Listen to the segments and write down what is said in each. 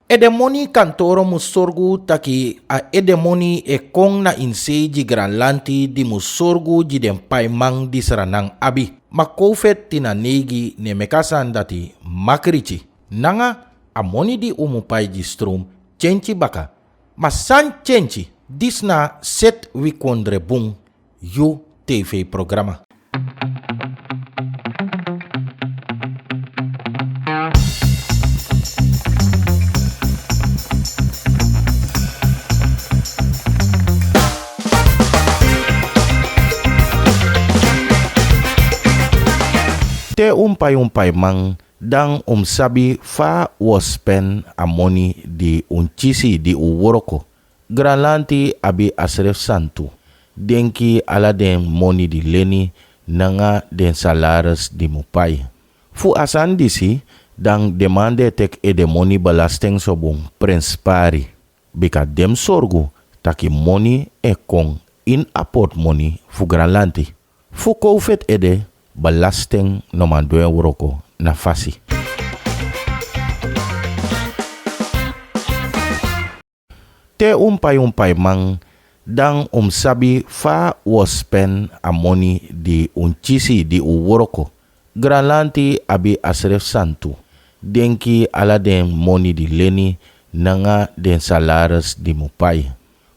Edemoni kantoro musorgu taki a edemoni e kong na inseji granlanti di musorgu ji den paimang di seranang abi. Makofet tina negi ne mekasan dati makrichi. Nanga amoni di umupai ji strom chenchi baka. Masan chenchi disna set wikondre bung yu TV programa. Te umpai mang dang sabi fa waspen amoni di uncisi di uworoko. Granlanti abi asref santu. Denki ala den moni di leni nanga den salaris di mupai. Fu asan disi dang demande tek moni belasting sobong prinspari. Bika dem sorgu taki moni kong in aport moni fu Granlanti. Fu koufet belasting noman woroko na fasi. Te umpai mang dang sabi fa waspen amoni di uncisi di uworoko. Granlanti abi asref santu. Denki ala den moni di leni nanga den salaris di mupai.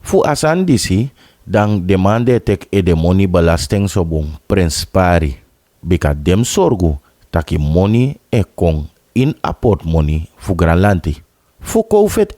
Fu asan disi dang demande tek moni belasting sobong prinspari. Bika dem sorgu taki moni kong in aport moni fu Granlanti. Fu koufet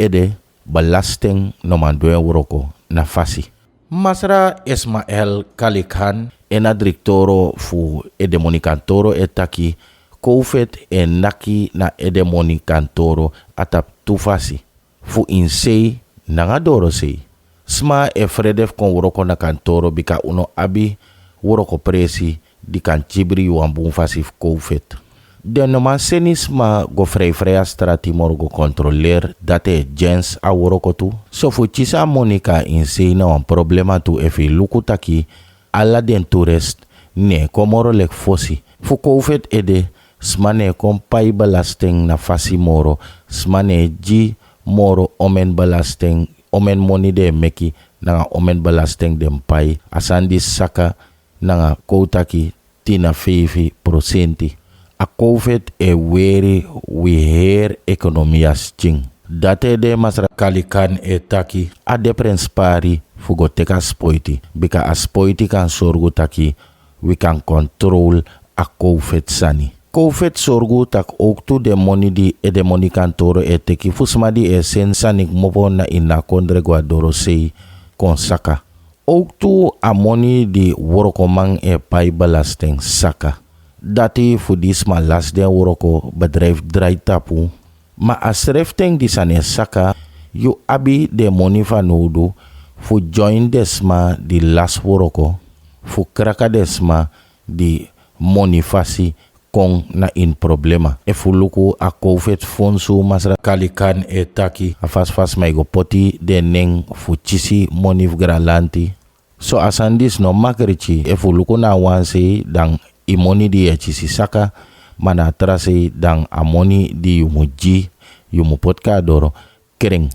belasting noman woroko na fasi. Masra Ismael Kalikan ena direktoro fu edemoni kantoro taki koufet naki na edemoni kantoro atap tufasi. Fu insei nanga doro sei. Sma fredef kon woroko na kantoro bika uno abi woroko presi di kan chibri wambung fasif koufet. De noman senis ma go frey strati morgo controller date gens a woroko tu. So fu chisa monika insei na wan problema tu efi luku taki ala den tourist ne komoro lek fosi. Fu koufet smane kompai belasting na fasi moro. Smane ji moro omen belasting omen moni de meki na omen belasting dem pai. Asandi saka nanga koutaki tina 5%. A COVID weri wiher ekonomias ching. Date de masra Kalikan taki a de prinspari fugo teka spoiti. Bika a spoiti kan sorgu taki we kan control a COVID sani. COVID sorgu tak ook tu de moni di edemoni kantoro teki fusma di sen sanik mopo na ina kondre guadoro sei konsaka. Ook tu a moni di woroko mang pai belasting saka. Dati fu disma las den woroko bedrijf draai tapu. Ma asrefteng di sane saka yu abi de moni vanudu fu join desma di las woroko. Fu kraka desma di moni fasi kong na in problema. Fu luku a COVID fonsu masra Kalikan taki a fas maigo poti de neng fu chisi moni Granlanti. So asandis no makrichi fu luku na wansi dang imoni di chisi saka mana trasi dang amoni di yumuji yumupot doro kering.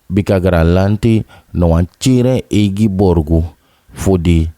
Bika Granlanti no wan chire egi borgu fu di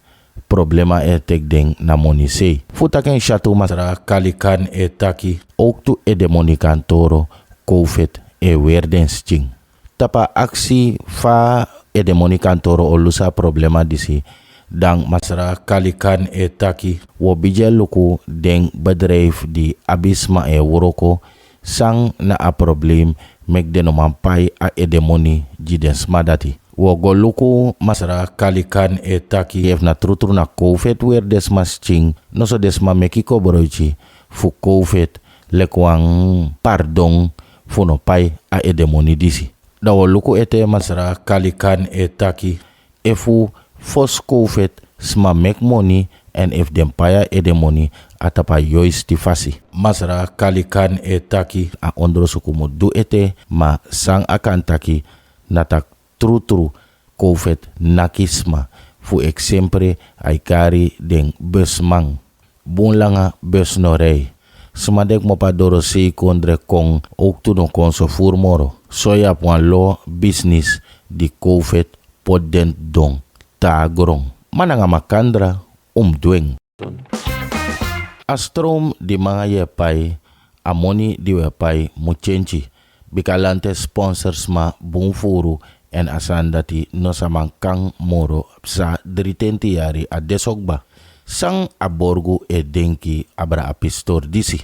problema tek deng na moni sei. Futaken shatu masra Kalikan taki ook tu edemoni kantoro koufet werdens ching. Tapa aksi fa edemoni kantoro olusa problema disi dang masra Kalikan taki wo bijel luku deng bedrijf di abisma woroko sang na a problem mek de no mampai a edemoni jiden smadati. Wo go luku masra Kalikan taki ef na trutru na koufet wer desma ching no so desma meki ko boroichi fu koufet lekwang pardon fu no pai a edemoni disi. Da wo luku masra Kalikan taki efu fos koufet sma mek money en if dem paya edemoni atapa yois tifasi. Masra Kalikan taki a ondro sukumu du ma sang akan taki natak true koufet nakisma fu exemple ay kari den busmang. Bunlanga bus no rei. Smadek mo pa doro si kondre kong ook tu don konso fur moro. So ya puan lo business di COVID podent dong tagorong. Mana nga makandra dueng. Astrom di mga yepay amoni di wepay muchenchi. Bikalante sponsors ma bungfuru en asandati no samangkang moro sa dritenti yari a desogba. Sang aborgu e denki abra apistor disi.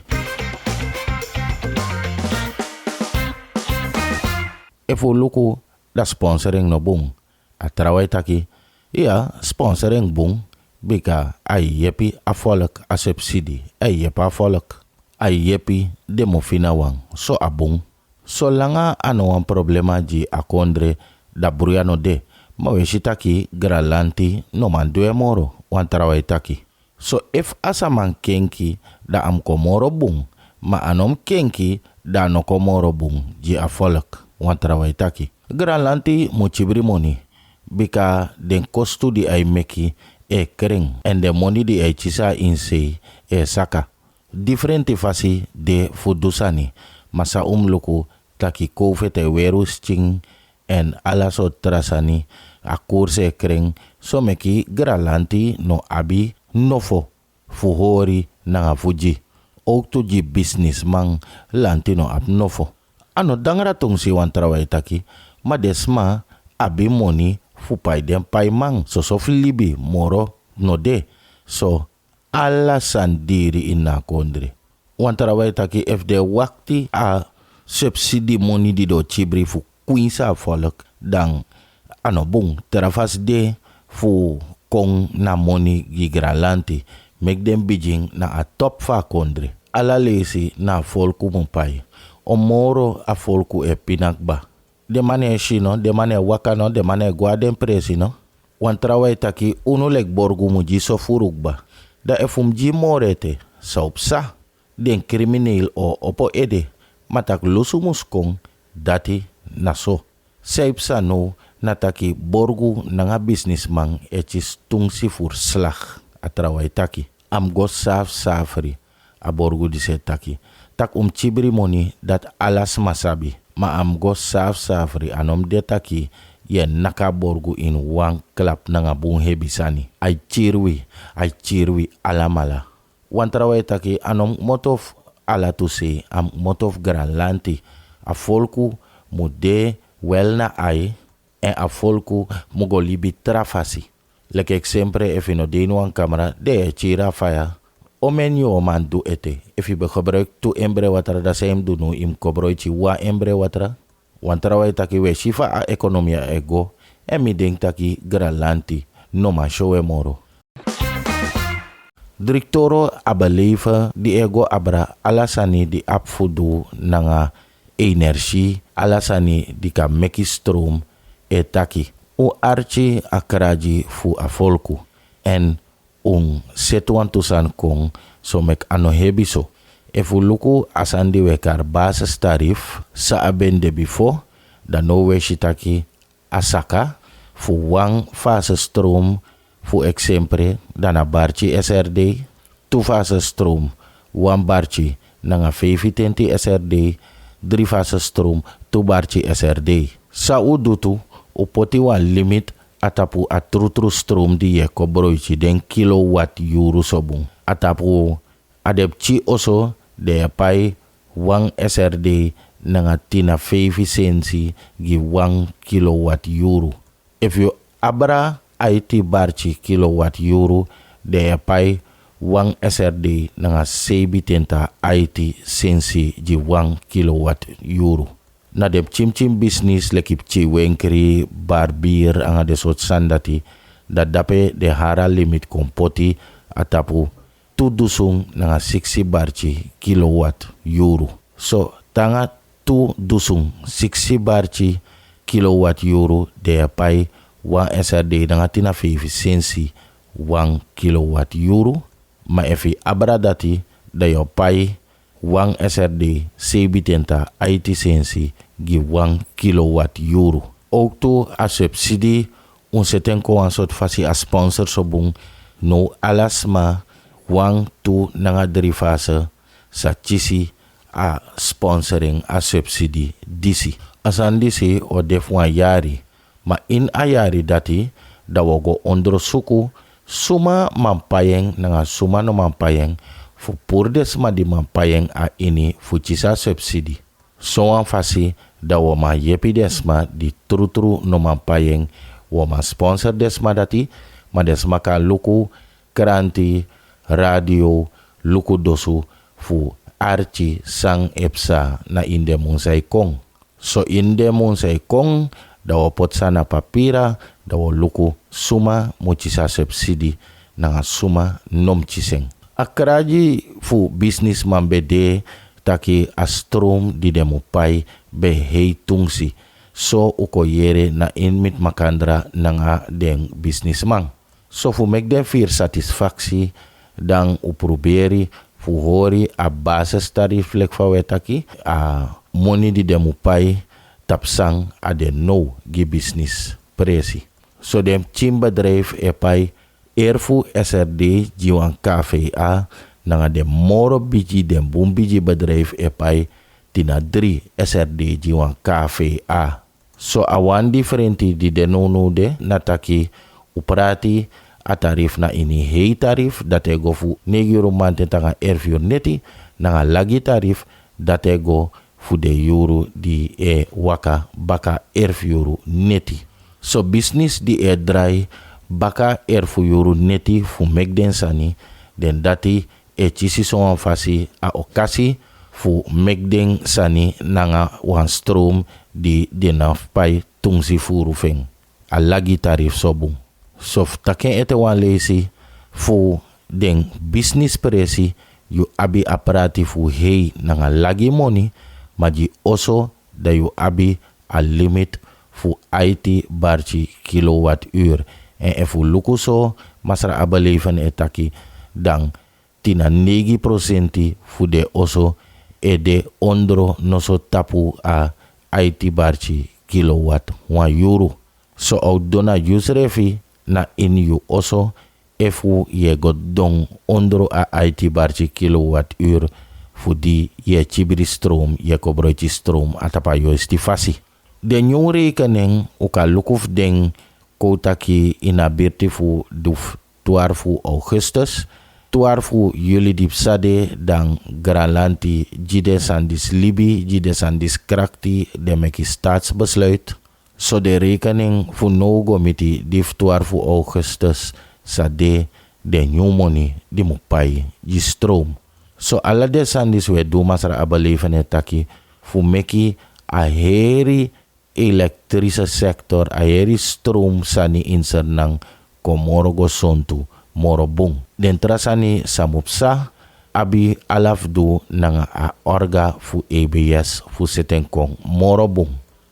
Efo luku da sponsoring no bung. Atraway taki, iya sponsoring bung. Bika ay yepi a volk a subsidi. Ay yepa volk. Ay yepi demo finawang. So abung. So langa ano ang problema ji akondre da bruyano de. Maweshi taki gralanti no mandue moro. Wantaraway taki. So if asa man kenki da am komoro bung. Ma anom kenki da no komoro bung ji a volk. Wantaraway taki. Gralanti muchibri moni. Bika den kostu di ay meki e kering. En de moni di ay chisa inse e saka. Differenti fasi de fudusani. Masa luku taki kofete werus ching en alaso trasani a kurse kring so meki gralanti no abi nofo fuhori na fuji ook tu ji businessman lanti no ab nofo ano dangra tong si wantraway taki madesma abi moni fupai den paimang so libi moro no de so ala sandiri ina kondre wantraway taki if de wakti a subsidi moni di do chibri fu kuinsa volk dan ano bung terafas de fu kong na moni gigralanti make dem bijing na a top fa kondre ala lesi na volku mumpai omoro a volku e pinakba de mane shino de mane wakano de mane guadem presino wantraway taki uno lek borgu muji so furugba da efum ji morete saupsa den crimineel o opo ede matak lusumus kong dati naso. Saipsa no nataki borgu nanga businessman echis tung sifur slag atraway taki. Am go saf safri a borgu di taki. Tak chibri moni dat alas masabi. Ma am go saf safri anom de taki yen naka borgu in wang klap nanga bung hebisani. Ay chirwi alamala. Wantraway taki anom motof ala tusi am motof gralanti a folku mude wel na ai en a folku mugo libi trafasi. Lek ek sempre if no deno an camera de chira faya o menyo man du ete if ibe gebruik tu embre watra da sem du no im kobroichi wa embre watra wantraway taki we shifa a ekonomia ego en mi denk taki gralanti no ma show moro. Direktoro abalefa di ego abra alasani di apfudu nanga energie alasani di ka meki stroom e taki o archi akraji fu a volku en setuan tusan kong so mek ano hebiso e fu luku asandi wekar basis tarif sa abende before da no we shitaki asaka fu wang fase stroom fu exemple dana barchi SRD tu fase stroom wan barchi nanga 50 SRD 3 fase stroom tu barchi SRD sa udutu upoti wan limit atapu a trutru stroom di ye kobroichi den kilowatt euro sobung atapu adepchi oso de pai wan SRD nanga tina 5 sensi gi 1 kilowatt euro if you abra IT barchi kilowatt euro de pai wang SRD nanga sebi tenta IT sensi ji 1 kilowatt euro. Na dem chim business lekip chi wenkri barbier anga de sot sandati da dape de hara limit kompoti atapu tu dusung nanga 60 barchi kilowatt euro. So tanga tu dusung 60 barchi kilowatt euro de pai wan SRD nanga tina 5 sensi 1 kilowatt euro ma efi abra dati da yo pai wan SRD sebi tenta IT sensi gi 1 kilowatt euro. Ook to a subsidie seten ko an sot fasi a sponsor sobung no alas ma wan tu nanga derivase sa chisi a sponsoring a subsidie disi. Asandisi o def wan yari. Ma in a yari dati da wogo ondersuku suma mampayeng nanga suma no mampayeng fu purdes ma di mampayeng a ini fu cisa subsidi. So wan fasi da wo ma yepi desma di trutru no mampayeng wo ma sponsor desma dati ma desma ka luku kranti radio luku dosu fu archi sang epsa na inde munsai kong. So inde munsai kong da wo pot sana papira da wo luku suma mucisa subsidi nanga suma nom ciseng. Akraji fu business man bede taki astrom di demu pai be hei tungsi. So uko yere na inmit makandra nanga den businessman. So fu mek den fir satisfaksi dan uproberi fu hori a basis tarif lek fa wetaki a money di demu pai tapsang a de no gi business presi. So dem chimbedrijf e pai erfu SRD jiwan KVA nanga de moro biji dem bumbiji bedrijf e pai tina 3 SRD jiwan KVA. So awan differenti di denonu de nataki uprati a tarif na ini hei tarif date go fu €9 mante tanga erfur neti nanga lagi tarif date go fu de euro di e waka baka erfuru neti. So business di e dry baka erfuru neti fu megden sani den dati e chisi son fasi a okasi fu megden sani nanga wan stroom di denaf pai tungsi furu feng a lagi tarif sobung. So taken ete wan lesi fu den business presi yu abi aparati fu hei nanga lagi money maji oso da yu abi a limit fu IT barchi kilowatt uur. En efu luku so masra abaleven etaki dan tina 9% fu de oso e de ondro noso tapu a IT barchi kilowatt €1. So au dona use refi na in yu oso efu ye godong ondro a IT barchi kilowatt uur fu di ye chibiri stroom ye kobrochi stroom atapa yo istifasi. De nyong rekening uka lukuf den kotaki inabirti fu duf 12 Augustus 12 juli dipsade dan Granlanti jide sandis libi jide sandis krakti de meki staatsbesluit. So de rekening fu no gomiti dif 12 Augustus sade de new money di mupai ji stroom. So alla de sandis we do masra abaleven etaki fu meki a heri elektrische sector a heri stroom sani inser nang komorogo sontu morobung. Den trasani samupsa abi alaf do nanga a orga fu ABS fu setenkong morobung.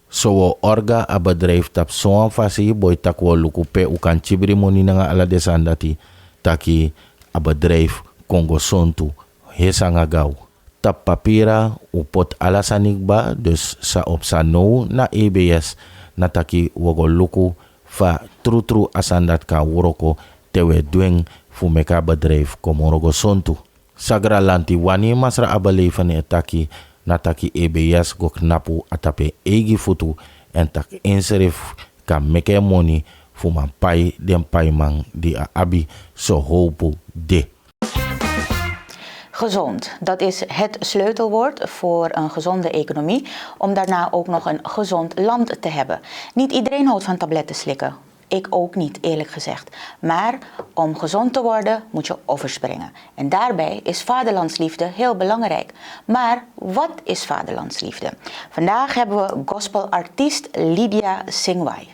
So wo orga a bedrijf tap soan fasi boy tak wo lukupe ukan chibri moni nanga ala de sandati taki a bedrijf kongo sontu hesanga gau. Tap papira upot alasanik ba dus sa opsa no na ABS na taki wogo luku fa trutru asandat ka woroko tewe dueng fu meka bedrijf komorogo sontu. Sagra lanti wani masra abaleven etaki na taki ABS go knapu atape egi futu en tak inserif ka meke money fu man pai den pai man di a abi so hopu de. Gezond, dat is het sleutelwoord voor een gezonde economie, om daarna ook nog een gezond land te hebben. Niet iedereen houdt van tabletten slikken. Ik ook niet, eerlijk gezegd. Maar om gezond te worden moet je offers brengen. En daarbij is vaderlandsliefde heel belangrijk. Maar wat is vaderlandsliefde? Vandaag hebben we gospelartiest Lydia Singwai.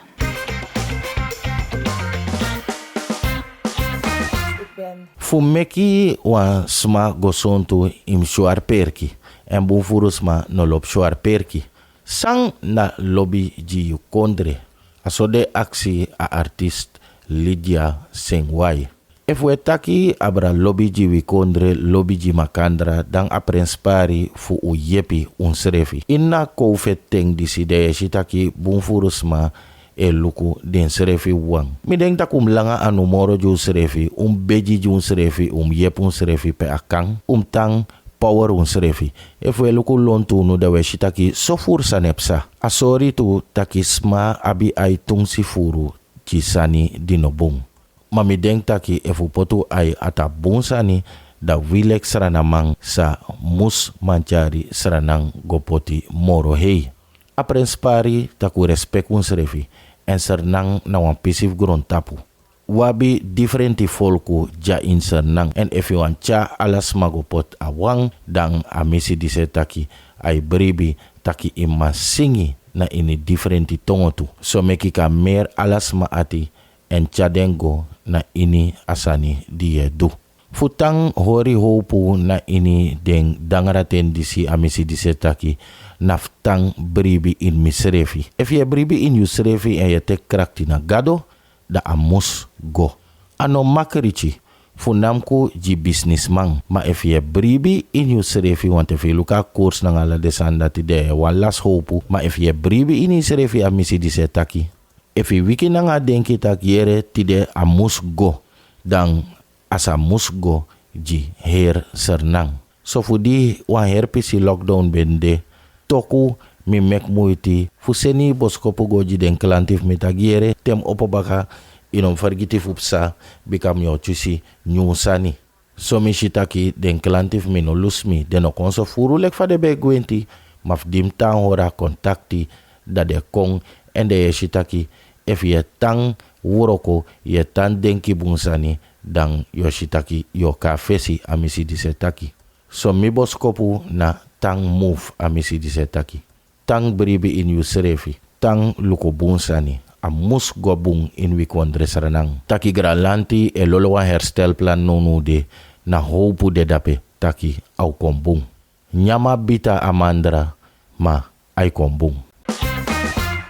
Fumeki wa sma gosontu im shuar perki en bufurusma no lop shuar perki. Sang na lobby ji kondre. Asode aksi a artist Lydia Singwai. If we taki abra lobby ji wikondre lobby ji makandra dan aprenspari fu u yepi unsrefi. Inna koufeteng diside shitaki bunfurusma e luku den srefi wang. Mi denk takum langa anumoro ju srefi beji ju srefi yepun srefi pe akang tang power uns refi. If we luku lon tu no da we shitaki so fursa nepsa. Asori tu taki sma abi ai tung si furu chisani dinobung. Mami denk taki if upotu ai ata bonsani da wilek sranamang sa mus manjari sranang gopoti moro hei. Aprenspari taku respect uns refi en sernang na wan pisif gron tapu. Wabi differenti folku ja in sernang en if you cha alas magopot awang dang amisi disetaki ay bribi taki ima singi na ini differenti tongotu. So meki ka mer alas maati en chadengo na ini asani diedu. Futang hori hopu na ini deng dangaraten disi amisi disetaki naftang bribi in misrefi. If ye bribi in yusrefi en ye tek krakti na gado, da amus go. Ano makerichi, funamku ji businessman. Ma if ye bribi in yusrefi, want if ye luka koers na ngala desandati de walas hopu. Ma if ye bribi in yusrefi amisi disetaki. If ye wiki na nga denki tak yere tide amus go. Dan asa musgo ji her sernang. So fudi wan herpisi lockdown bende toku mi mek muiti fuseni boskopo goji den klantif metagiere tem opo baka inom fargitif upsa bikam yo chusi nyusani. So mi shitaki den klantif mino lusmi deno konso furu lek fade be gwenti maf dim tang hora kontakti da de kong ende ye shitaki if ye tang wuroko ye tan denki bunsani dan yoshitaki yo kafesi amisi disetaki. So mi boskopu na tang move amisi disetaki. Tang bribi in yusrefi. Tang luko bunsani. Amus gobung in wikondre saranang. Taki gralanti e lolowa herstel plan nonu de na hopu de dape taki au kombung. Nyama bita amandra ma ai kombung.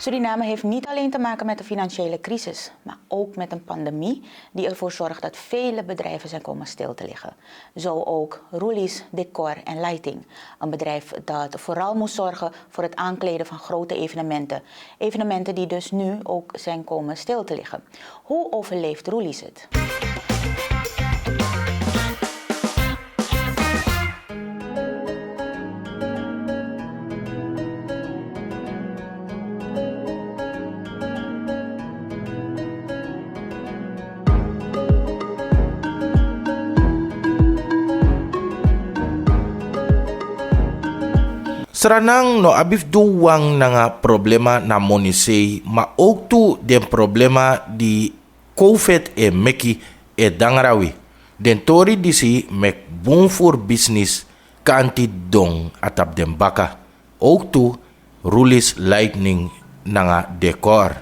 Suriname heeft niet alleen te maken met de financiële crisis, maar ook met een pandemie die ervoor zorgt dat vele bedrijven zijn komen stil te liggen. Zo ook Roelis Decor en Lighting, een bedrijf dat vooral moest zorgen voor het aankleden van grote evenementen. Evenementen die dus nu ook zijn komen stil te liggen. Hoe overleeft Roelis het? Seranang no abif duwang na nga problema na monisei ma ook tu den problema di COVID e meki e dangarawi. Den tori disi mek boom for business kanti dong atap den baka. Ook tu Roelis Lightning na nga decor.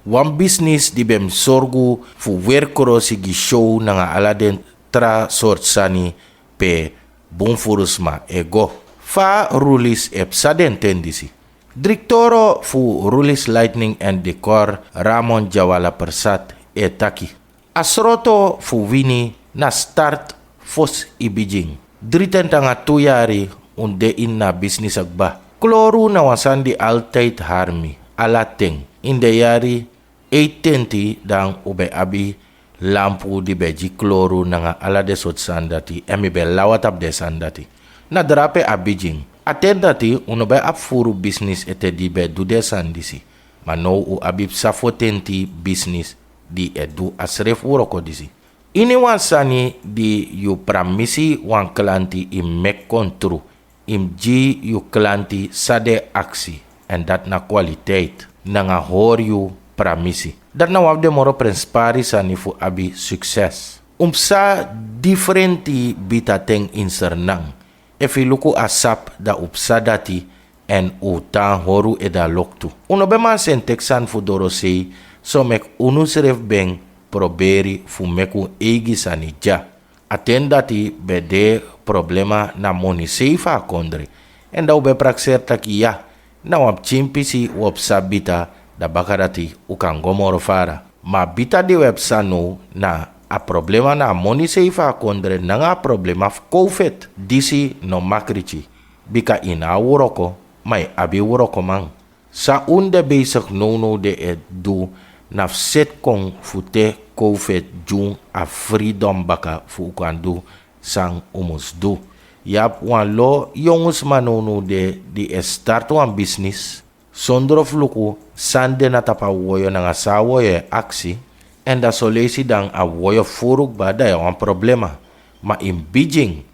Wan business di bem sorgu fu werkoro sigi show na nga aladen tra sort sani pe boom furusma ego. Fa Roelis epsaden tendisi. Directoro fu Roelis Lightning and Decor Ramon Jawala Persat etaki. Asroto fu wini na start fos ibijing. Driten tanga 2 yari unde in na business agba. Kloru na wasandi altijd harmi. Alateng. Inde yari 820 dang ube abi lampu di beji kloru na nga alade sot sandati. Emi be lawatap de sandati. Na drape abijing. Atendati uno bay ap furu business ete di be du desan disi. Mano u abib safotenti business di edu asref uroko disi. Ini wansani di yu pramisi wan klanti im mek kontru. Im ji yu klanti sade aksi. En dat na kwaliteit. Na nga hor yu pramisi. Dat na wabde moro prenspari sani fu abi sukses. Umsa differenti bitateng insernang. Efi luku asap da upsadati en utan horu eda loktu. Uno beman sen teksan fu dorosei so mek unusref beng proberi fu meku egi sanija. Atendati bede problema na moni seifa kondre. En da ube prakser taki ya na wap chimpisi wap sabita da bakarati ukan gomoro fara. Ma bita di websano na a problema na moni seifa kondre na nga problema COVID. Disi no makrichi. Bika ina wuroko, may abi wuroko mang. Sa unde basic no de edu nafset kong fute COVID jung a freedom baka fu kandu sang umusdu. Yap wan lo jongens manonu di start wan business. Zonder of luku sande na tapa woyo nga sa woyo aksi. En da solesi dan a woyo furuk ba da wan problema. Ma in Beijing,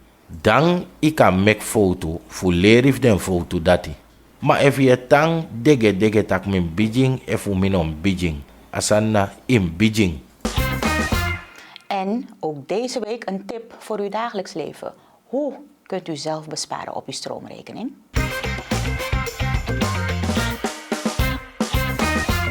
dan ika mek foto fu lerif den foto dati. Ma if je tang dege tak min Beijing efu minon Beijing. Asanna in Beijing. En ook deze week een tip voor uw dagelijks leven. Hoe kunt u zelf besparen op uw stroomrekening?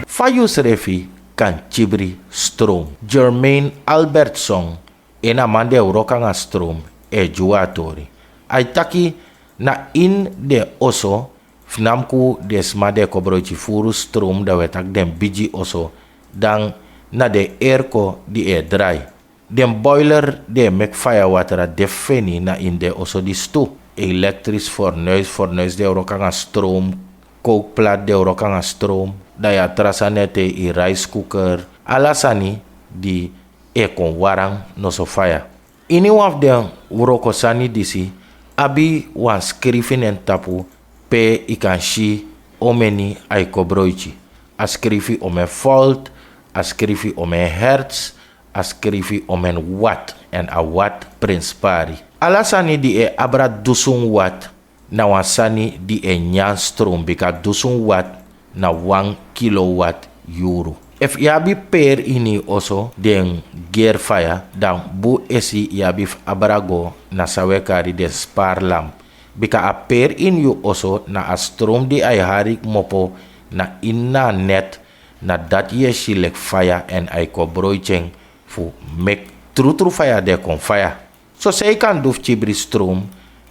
Fayus refi kan chibri stroom. Jermaine Albertson ena mande uroka nga stroom e juatori. Ay taki na in de oso fnamku desma de kobrochi furu stroom da wetak den biji oso dan na de airco di e dry. Den boiler de mek fire water defeni na in de oso di stu. Elektrisch fornuis de uroka nga stroom. Kookplaat de uroka nga stroom. Da ya trasanete i rice cooker. Alasani di e kon warang no so fire. Ini waf den uroko sani disi abi wan skrifin en tapu pe ikan shi omeni ay kobroichi. A skrifi omen volt, a skrifi omen hertz, a skrifi omen watt en a watt prinspari. Alasani di e abra dusun watt na wan sani di e nyan stroom bika dusun watt na 1 kilowatt euro. If yabi per ini oso den gear fire dan bu esi yabi abrago na sawekari de spar lamp. Bika a per in you oso na a stroom di ay harik mopo na inna net na dat ye shilek fire en ay ko broicheng fu mek true fire de kon fire. So say kan duf chibri stroom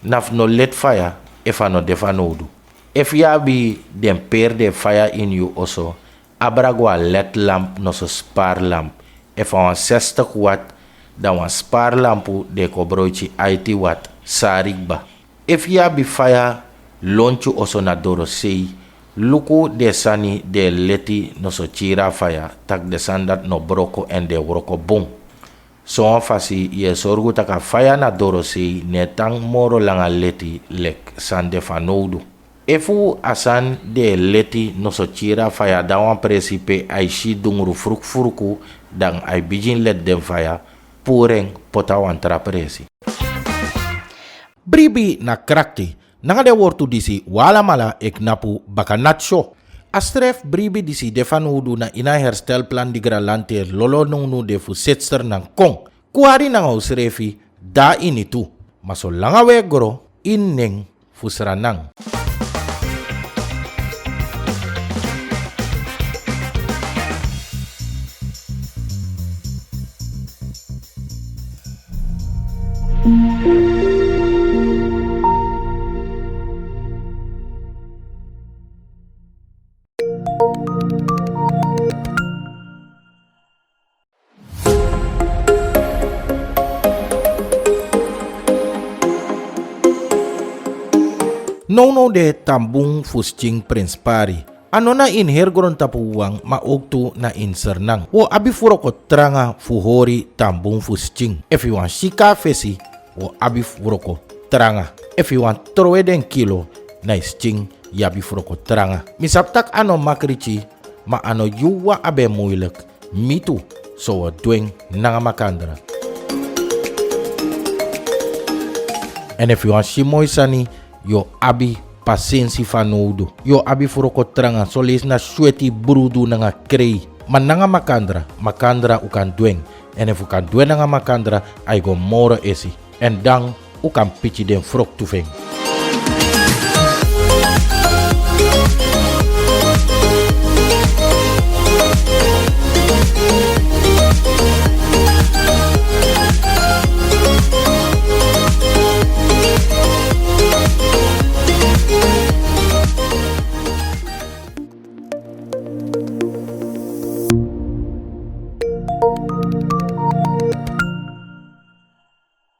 naf no let fire if ano defanodu. If yabi den per de fire in you oso abragwa LED lamp no so spar lamp. If wan 60 watt dan wan spar lampu de ko broichi 80 watt sarigba. If yabi fire lonchu oso na doro sei luku de sani de leti no so chira fire tak de sandat no broko en de woroko boom. So an fasi ye sorgu taka fire na doro sei netang moro langa leti lek sande fanodu. Efu asan de leti no so chira faya dawan presipe ay shi dungru furuku dan ay bijin let den faya pureng potawan trapresi. Bribi na krakti nanga de wortu disi wala mala ek napu baka natsho. Astref bribi disi defanudu na ina herstel plan di gralante lolo nungnu de fu setster nang kong. Kuari nanga usrefi da initu. Maso langa wegoro inneng fusranang. Nono de tambung fusting prinspari. Ano na in hergron tapuwang maugtu na insernang. O abifuro ko tranga fuhori tambung fusting. If you want shika fesi, o abifuro ko tranga. If you want troeden kilo na sting, yabifuro ko tranga. Misaptak ano makrichi, ma ano yuwa abe moeilijk. Mitu, so dueng nanga makandra. And if you want shimoy sani, yo abi pasensi fanudo. Yo abi furoko tranga solis na sweti brudu nga krei. Man nga makandra ukan dueng. En if ukan dueng nga makandra, ay go moro esi. En dan ukan pichi den frok tufeng.